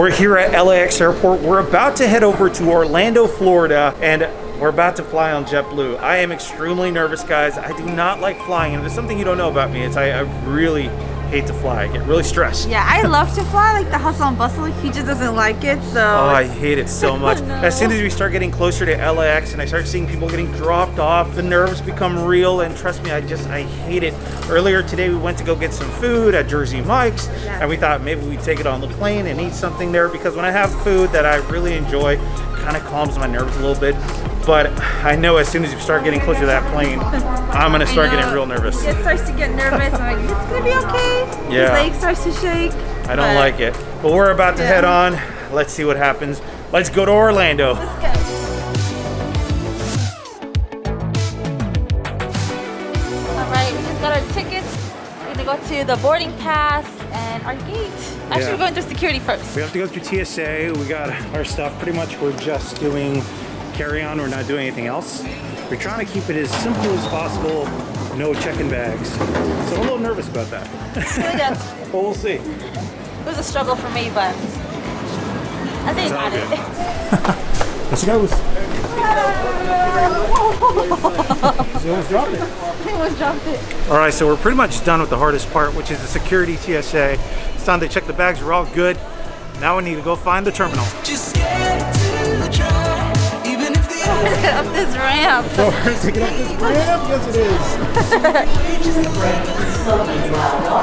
We're here at LAX Airport. We're about to head over to Orlando, Florida, and we're about to fly on JetBlue. I am extremely nervous, guys. I do not like flying, and if there's something you don't know about me, it's I really hate to fly. I get really stressed. Yeah, I love to fly, like the hustle and bustle. He just doesn't like it, so. Oh, I hate it so much. No. As soon as we start getting closer to LAX and I start seeing people getting dropped off, the nerves become real, and trust me, I hate it. Earlier today, we went to go get some food at Jersey Mike's, and we thought maybe we'd take it on the plane and eat something there, because when I have food that I really enjoy, it kind of calms my nerves a little bit. But I know as soon as you start getting closer to that plane, I'm gonna start getting real nervous. It starts to get nervous. I'm like, it's gonna be okay. Yeah. His leg starts to shake. I don't like it. But we're about to head on. Let's see what happens. Let's go to Orlando. Let's go. Alright, we just got our tickets. We're gonna go to the boarding pass and our gate. Actually, we're going through security first. We have to go through TSA. We got our stuff. Pretty much we're just doing carry-on. We're not doing anything else. We're trying to keep it as simple as possible. No checking bags. So I'm a little nervous about that. But we'll see. It was a struggle for me, but I think I got it. Let's go. She almost dropped it. He almost dropped it. All right, so we're pretty much done with the hardest part, which is the security TSA. It's time to check the bags. We're all good. Now we need to go find the terminal. Just get to try, even if the Up this ramp. So we're taking up this ramp? Yes, it is.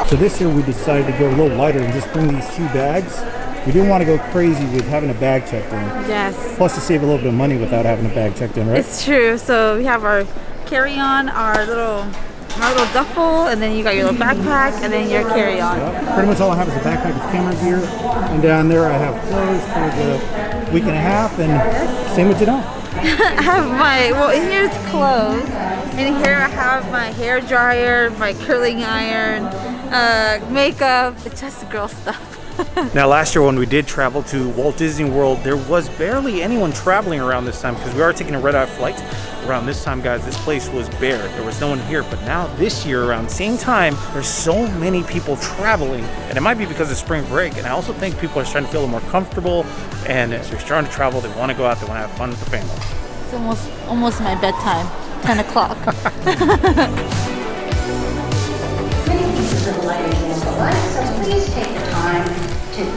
So this year we decided to go a little lighter and just bring these 2 bags. We didn't want to go crazy with having a bag checked in. Yes. Plus to save a little bit of money without having a bag checked in, right? It's true. So we have our carry-on, our little duffel, and then you got your little backpack, and then your carry-on. Yep. Pretty much all I have is a backpack with camera gear, and down there I have clothes for the week and a half, and same with Janelle. I have in here's clothes, and here I have my hair dryer, my curling iron, makeup. It's just girl stuff. Now last year when we did travel to Walt Disney World, there was barely anyone traveling around this time because we are taking a red-eye flight. Around this time, guys, this place was bare. There was no one here, but now this year around the same time, there's so many people traveling, and it might be because of spring break, and I also think people are starting to feel a little more comfortable, and as they're starting to travel, they want to go out, they want to have fun with the family. It's almost my bedtime, 10 o'clock.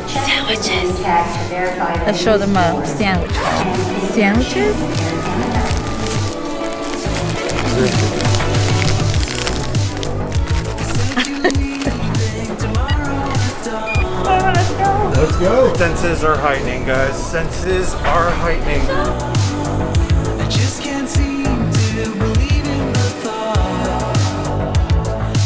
Sandwiches. Let's show them a sandwich. Sandwiches? Let's go. Senses are heightening, guys. Senses are heightening. I just can't seem to believe in the thought,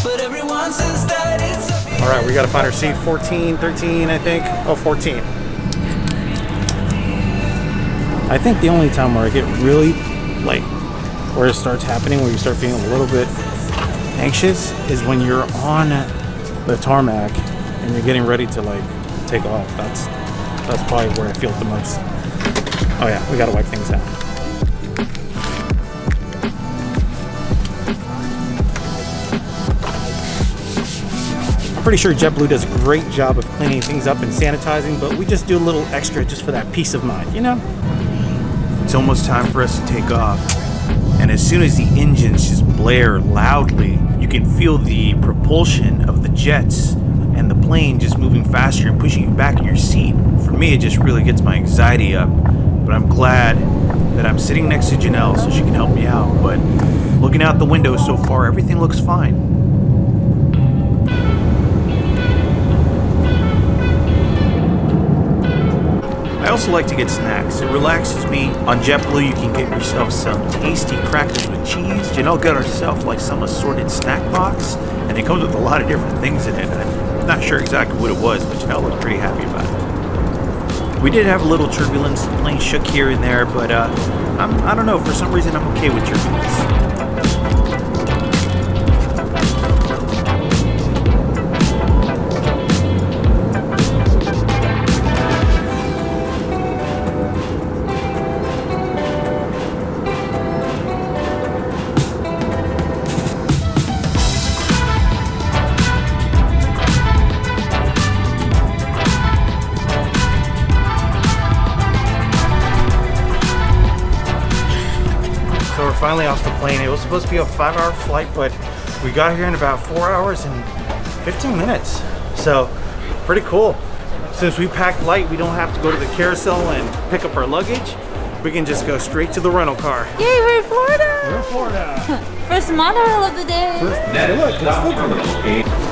but everyone says that it's a All right, we got to find our seat 14, 13, I think. Oh, 14. I think the only time where I get really, where it starts happening, where you start feeling a little bit anxious, is when you're on the tarmac and you're getting ready to take off. That's probably where I feel it the most. Oh yeah, we gotta wipe things down. I'm pretty sure JetBlue does a great job of cleaning things up and sanitizing, but we just do a little extra just for that peace of mind, you know? It's almost time for us to take off. And as soon as the engines just blare loudly, you can feel the propulsion of the jets and the plane just moving faster and pushing you back in your seat. For me, it just really gets my anxiety up. But I'm glad that I'm sitting next to Janelle so she can help me out. But looking out the window so far, everything looks fine. I also like to get snacks. It relaxes me. On JetBlue, you can get yourself some tasty crackers with cheese. Janelle got herself some assorted snack box, and it comes with a lot of different things in it. I'm not sure exactly what it was, but Janelle looked pretty happy about it. We did have a little turbulence. The plane shook here and there, but I don't know. For some reason, I'm okay with turbulence. we're finally off the plane. It was supposed to be a 5-hour flight, but we got here in about 4 hours and 15 minutes. So pretty cool. Since we packed light, we don't have to go to the carousel and pick up our luggage. We can just go straight to the rental car. Yay, we're in Florida! We're in Florida. First monorail of the day. Look, it's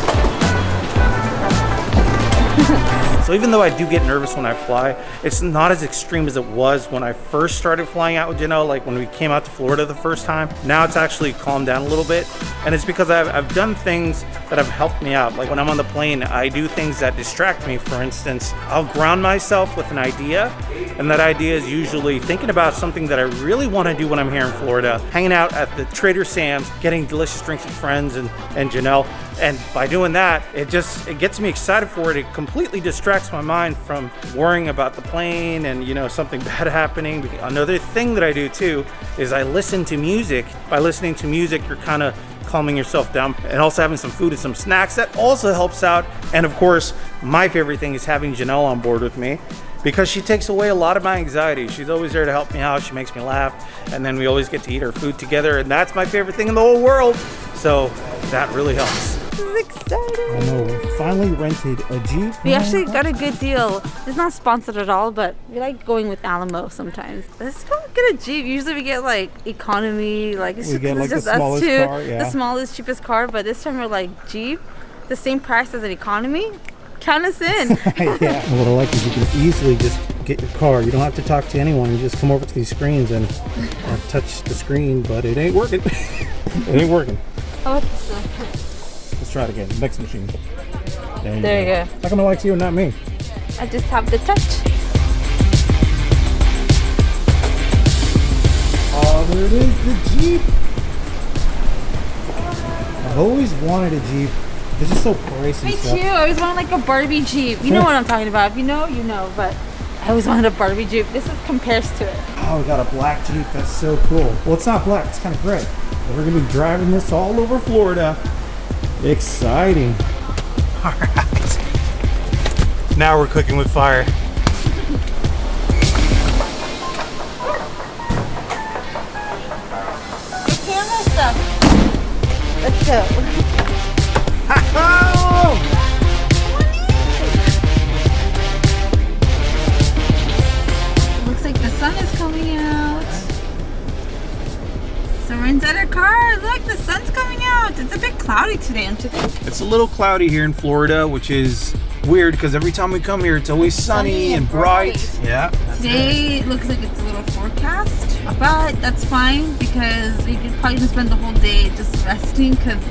So even though I do get nervous when I fly, it's not as extreme as it was when I first started flying out with Janelle, like when we came out to Florida the first time. Now it's actually calmed down a little bit. And it's because I've done things that have helped me out. Like when I'm on the plane, I do things that distract me. For instance, I'll ground myself with an idea. And that idea is usually thinking about something that I really want to do when I'm here in Florida. Hanging out at the Trader Sam's, getting delicious drinks with friends and Janelle. And by doing that, it gets me excited for it. It completely distracts my mind from worrying about the plane and, you know, something bad happening. Another thing that I do too is I listen to music. By listening to music, you're kind of calming yourself down, and also having some food and some snacks. That also helps out. And of course, my favorite thing is having Janelle on board with me, because she takes away a lot of my anxiety. She's always there to help me out. She makes me laugh. And then we always get to eat our food together. And that's my favorite thing in the whole world. So that really helps. This is exciting. I know, we finally rented a Jeep. We actually got a good deal. It's not sponsored at all, but we like going with Alamo sometimes. Let's go get a Jeep. Usually we get like economy, like it's We get, like, just the us smallest two, car, yeah. the smallest, cheapest car. But this time we're like Jeep, the same price as an economy. Count us in. Yeah. And what I like is you can easily just get your car. You don't have to talk to anyone. You just come over to these screens and touch the screen, but it ain't working. It ain't working. Oh, Let's try it again. Next machine. there you go. How come it likes you and not me? I just have the touch. Oh, there it is, the Jeep. I've always wanted a Jeep. They're just so pricey. Me too. I always wanted like a Barbie Jeep. You know what I'm talking about. If you know, you know. But I always wanted a Barbie Jeep. This compares to it. Oh, we got a black Jeep. That's so cool. Well, it's not black. It's kind of gray. But we're going to be driving this all over Florida. Exciting. All right. Now we're cooking with fire. The camera stuff. Let's go. Oh! Looks like the sun is coming out. So we're inside our car. Look, the sun's coming out. It's a bit cloudy today, don't you think? It's a little cloudy here in Florida, which is weird because every time we come here, it's always sunny and bright. Yeah. Today it looks like it's a little forecast, but that's fine because we could probably just spend the whole day just resting because,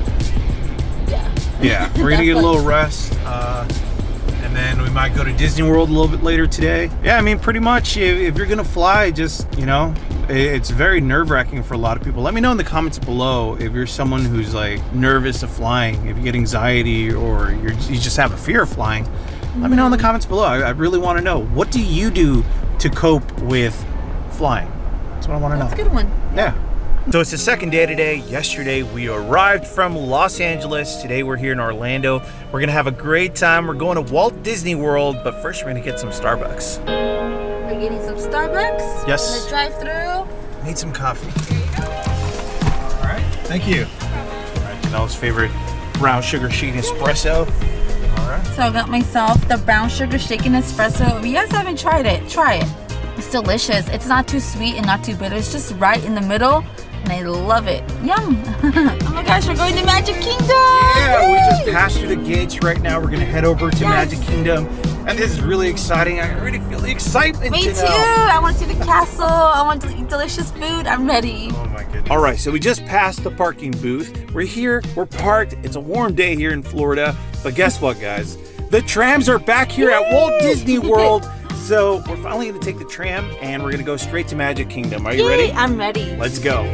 Yeah, we're gonna get a little rest, and then we might go to Disney World a little bit later today. Yeah, I mean, pretty much, if you're gonna fly, just, you know, it's very nerve-wracking for a lot of people. Let me know in the comments below if you're someone who's like nervous of flying, if you get anxiety, or you just have a fear of flying. Let me know in the comments below. I really want to know, what do you do to cope with flying? That's what I want to know. that's a good one. Yeah. So it's the second day today. Yesterday we arrived from Los Angeles. Today we're here in Orlando. We're gonna have a great time. We're going to Walt Disney World, but first we're gonna get some Starbucks. We're getting some Starbucks. Yes. In the drive-through. Need some coffee. All right, thank you. All right, Janelle's favorite brown sugar shaken espresso. All right. So I got myself the brown sugar shaken espresso. If you guys haven't tried it, try it. It's delicious. It's not too sweet and not too bitter. It's just right in the middle. And I love it. Yum. Oh my gosh, we're going to Magic Kingdom. Yeah, we just Yay! passed through the gates right now. We're gonna head over to Yes. Magic Kingdom. And this is really exciting. I already feel the excitement. Me Janelle. too. I want to see the castle. I want to eat delicious food. I'm ready. Oh my goodness. All right, so we just passed the parking booth. We're here, we're parked. It's a warm day here in Florida. But guess what, guys? The trams are back here at Walt Disney World. So we're finally gonna take the tram and we're gonna go straight to Magic Kingdom. Are you Yay, ready? I'm ready. Let's go.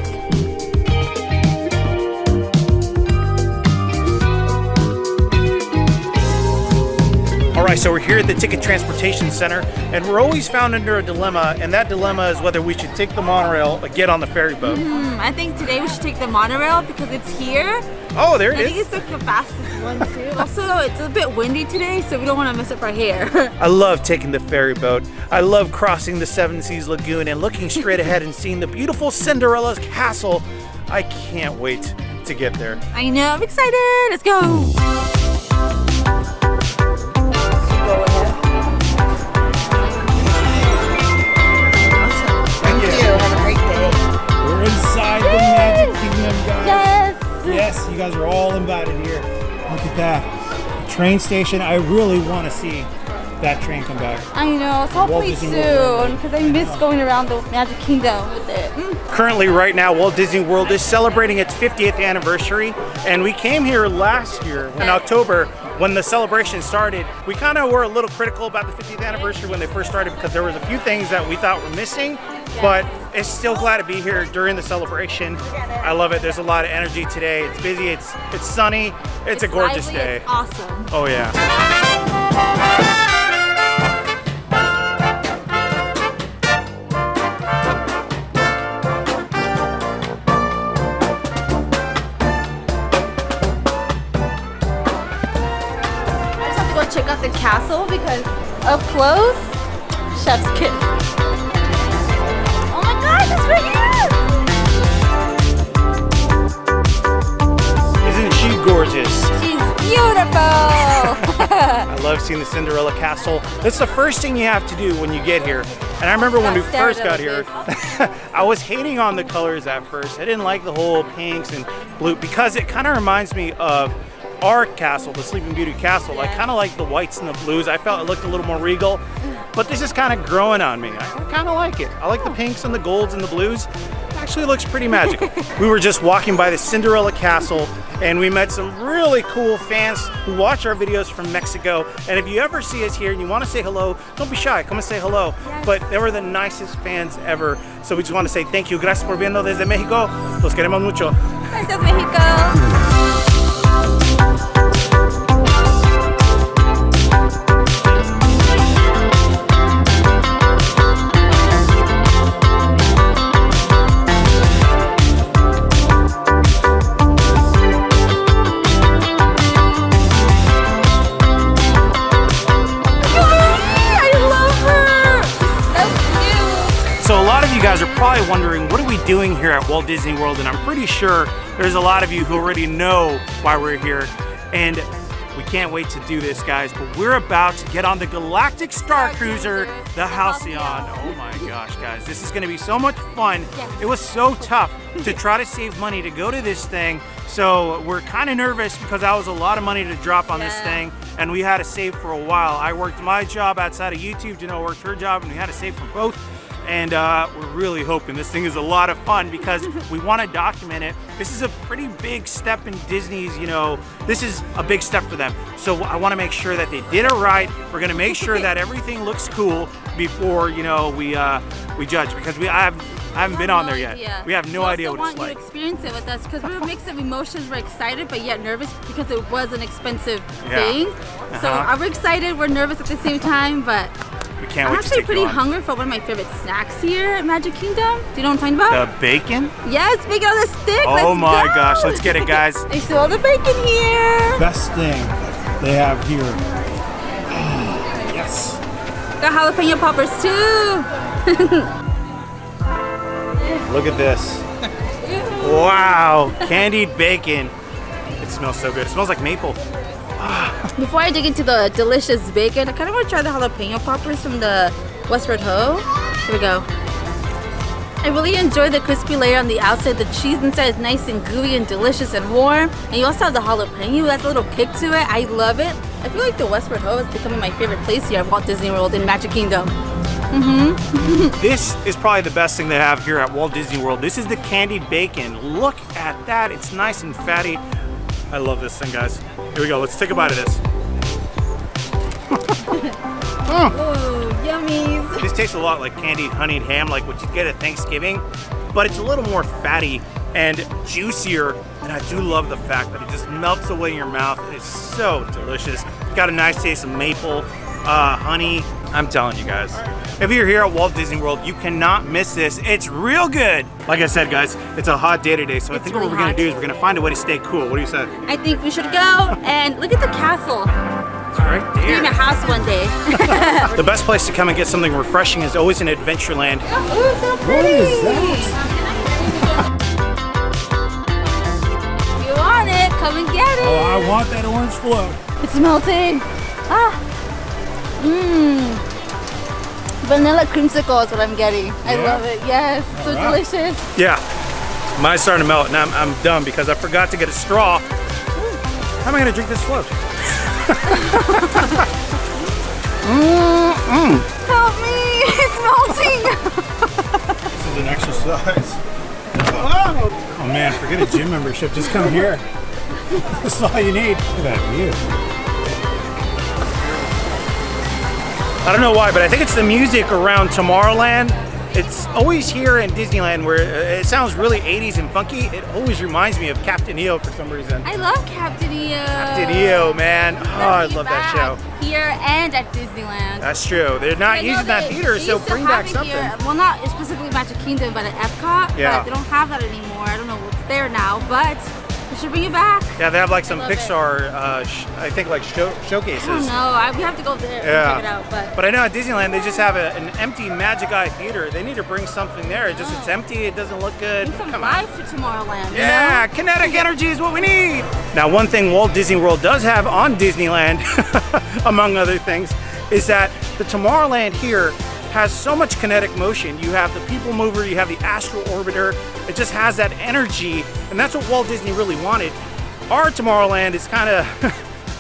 All right, so we're here at the Ticket Transportation Center, and we're always found under a dilemma, and that dilemma is whether we should take the monorail or get on the ferry boat. I think today we should take the monorail because it's here. Oh, there it I is. think it's like the fastest one too. Also, it's a bit windy today, so we don't want to mess up our hair. I love taking the ferry boat. I love crossing the Seven Seas Lagoon and looking straight ahead and seeing the beautiful Cinderella Castle. I can't wait to get there. I know, I'm excited. Let's go. Thank you. Have a great day. We're inside the Magic Kingdom, guys. Yes. Yes, you guys are all invited here. Look at that. The train station. I really want to see that train come back. I know, so hopefully Disney World. soon because I miss going around the Magic Kingdom with it. Currently, right now, Walt Disney World is celebrating its 50th anniversary, and we came here last year in October when the celebration started. We kind of were a little critical about the 50th anniversary when they first started because there was a few things that we thought were missing, but it's still glad to be here during the celebration. I love it. There's a lot of energy today. It's busy. It's sunny. It's a gorgeous lively, day. It's awesome. Oh yeah. Check out the castle because up close, chef's kiss. Oh my God, it's right here! Isn't she gorgeous? She's beautiful! I love seeing the Cinderella Castle. That's the first thing you have to do when you get here. And I remember when we first got here, I was hating on the colors at first. I didn't like the whole pinks and blue because it kind of reminds me of our castle, the Sleeping Beauty castle. I kind of like the whites and the blues. I felt it looked a little more regal, but this is kind of growing on me. I kind of like it. I like the pinks and the golds and the blues. It actually looks pretty magical. We were just walking by the Cinderella Castle and we met some really cool fans who watch our videos from Mexico. And if you ever see us here and you want to say hello, don't be shy, come and say hello. Yes. But they were the nicest fans ever. So we just want to say thank you. Gracias por viendo desde México. Los queremos mucho. Gracias, Mexico! So a lot of you guys are probably wondering, what are we doing here at Walt Disney World? And I'm pretty sure there's a lot of you who already know why we're here. And we can't wait to do this, guys. But we're about to get on the Galactic Star Cruiser, the Halcyon. Oh my gosh, guys. This is going to be so much fun. It was so tough to try to save money to go to this thing. So we're kind of nervous because that was a lot of money to drop on this thing. And we had to save for a while. I worked my job outside of YouTube. Janelle worked her job, and we had to save for both. And we're really hoping this thing is a lot of fun because we want to document it. This is a pretty big step in Disney's, this is a big step for them. So I want to make sure that they did it right. We're going to make sure that everything looks cool before, we judge because I haven't been on there yet. We have no idea what it's like. We want you to experience it with us because we're a mix of emotions. We're excited but yet nervous because it was an expensive thing. So we're excited, we're nervous at the same time, but we can't I'm wait to actually take pretty you on. hungry for one of my favorite snacks here at Magic Kingdom. Do you know what I'm talking about? The bacon? Yes, bacon on the stick. Oh Let's my go. gosh, let's get it, guys. I see all the bacon here. Best thing they have here. Yes. Got jalapeno poppers too. Look at this. Wow, candied bacon. It smells so good. It smells like maple. Before I dig into the delicious bacon, I kind of want to try the jalapeno poppers from the Westward Ho. Here we go. I really enjoy the crispy layer on the outside. The cheese inside is nice and gooey and delicious and warm. And you also have the jalapeno. That's a little kick to it. I love it. I feel like the Westward Ho is becoming my favorite place here at Walt Disney World in Magic Kingdom. This is probably the best thing they have here at Walt Disney World. This is the candied bacon. Look at that. It's nice and fatty. I love this thing, guys. Here we go. Let's take a bite of this. Ooh, yummies. This tastes a lot like candied honeyed ham, like what you get at Thanksgiving, but it's a little more fatty and juicier. And I do love the fact that it just melts away in your mouth. It's so delicious. Got a nice taste of maple, honey. I'm telling you guys, if you're here at Walt Disney World, you cannot miss this. It's real good. Like I said, guys, it's a hot day today, so I think what we're gonna do is we're gonna find a way to stay cool. What do you say? I think we should go and look at the castle. It's right In a there. house one day. The best place to come and get something refreshing is always in Adventureland. Oh, so pretty. What is that? If you want it, come and get it. Oh, I want that orange float. It's melting. Ah. Mmm. Vanilla creamsicle is what I'm getting. I Yeah? love it. Yes. So right. delicious. Yeah, mine's starting to melt, and I'm dumb because I forgot to get a straw. How am I gonna drink this float? Help me. It's melting. This is an exercise. Oh man, forget a gym membership. Just come here. That's all you need. Look at that view. I don't know why, but I think it's the music around Tomorrowland. It's always here in Disneyland where it sounds really 80s and funky. It always reminds me of Captain EO for some reason. I love Captain EO. Captain EO, man. Oh, I love that show. Here and at Disneyland. That's true. They're not I know using that they theater, so used to bring have back it something. here. Well, not specifically Magic Kingdom, but at Epcot. Yeah. But they don't have that anymore. I don't know what's there now, but we should bring it back. Yeah, they have like some love it. Pixar, I think like showcases. I don't know. We have to go there and check it out. But I know at Disneyland they just have an empty Magic Eye theater. They need to bring something there. It's empty. It doesn't look good. Bring some Come on. life to Tomorrowland. Yeah, You know? kinetic energy is what we need. Now, one thing Walt Disney World does have on Disneyland, among other things, is that the Tomorrowland here has so much kinetic motion. You have the People Mover, you have the Astro Orbiter. It just has that energy, and that's what Walt Disney really wanted. Our Tomorrowland is kind of,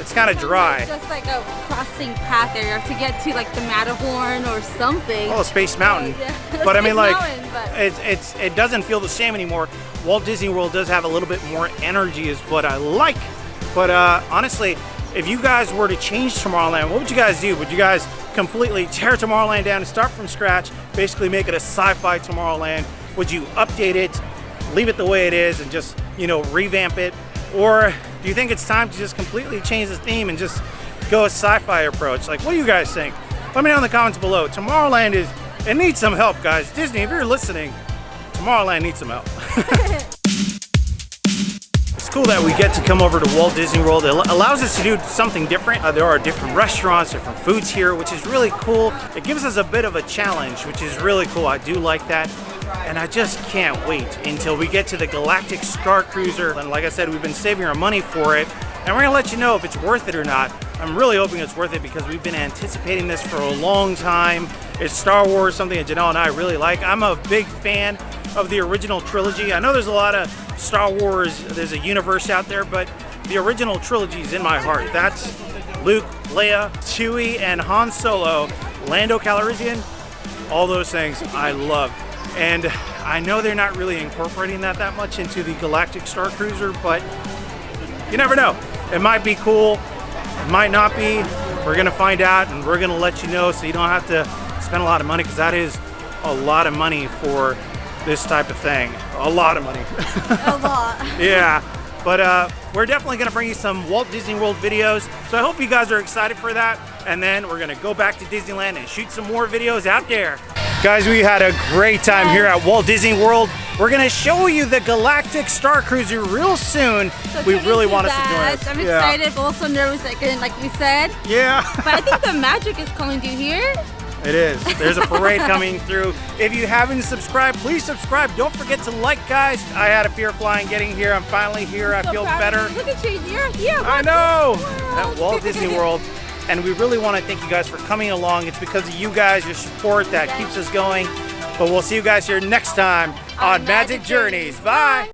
it's kind of dry. It's just like a crossing path area to get to like the Matterhorn or something. Oh, Space Mountain. Yeah. But I mean, Space like, Mountain, but- it doesn't feel the same anymore. Walt Disney World does have a little bit more energy, is what I like. But honestly, if you guys were to change Tomorrowland, what would you guys do? Would you guys completely tear Tomorrowland down and start from scratch, basically make it a sci-fi Tomorrowland? Would you update it, leave it the way it is, and just, you know, revamp it? Or do you think it's time to just completely change the theme and just go a sci-fi approach? Like, what do you guys think? Let me know in the comments below. Tomorrowland it needs some help, guys. Disney, if you're listening, Tomorrowland needs some help. It's cool that we get to come over to Walt Disney World. It allows us to do something different. There are different restaurants, different foods here, which is really cool. It gives us a bit of a challenge, which is really cool. I do like that. And I just can't wait until we get to the Galactic Star Cruiser. And like I said, we've been saving our money for it. And we're gonna let you know if it's worth it or not. I'm really hoping it's worth it because we've been anticipating this for a long time. It's Star Wars, something that Janelle and I really like. I'm a big fan of the original trilogy. I know there's a lot of Star Wars, there's a universe out there, but the original trilogy is in my heart. That's Luke, Leia, Chewie, and Han Solo, Lando Calrissian, all those things I love. And I know they're not really incorporating that much into the Galactic Star Cruiser, but you never know. It might be cool, it might not be. We're gonna find out, and we're gonna let you know so you don't have to spend a lot of money, because that is a lot of money for this type of thing. A lot of money. A lot. Yeah, but we're definitely gonna bring you some Walt Disney World videos. So I hope you guys are excited for that. And then we're gonna go back to Disneyland and shoot some more videos out there. Guys, we had a great time here at Walt Disney World. We're gonna show you the Galactic Star Cruiser real soon. So We tune really into want us to join that. us. I'm Yeah. excited, but also nervous again, like we said. Yeah. But I think the magic is coming through here. It is. There's a parade coming through. If you haven't subscribed, please subscribe. Don't forget to like, guys. I had a fear flying getting here. I'm finally here. I So feel proud better. of you. Look at you. You're here. I know. At Walt Disney World. And we really want to thank you guys for coming along. It's because of you guys, your support, that keeps us going. But we'll see you guys here next time on Magic Journeys. Bye.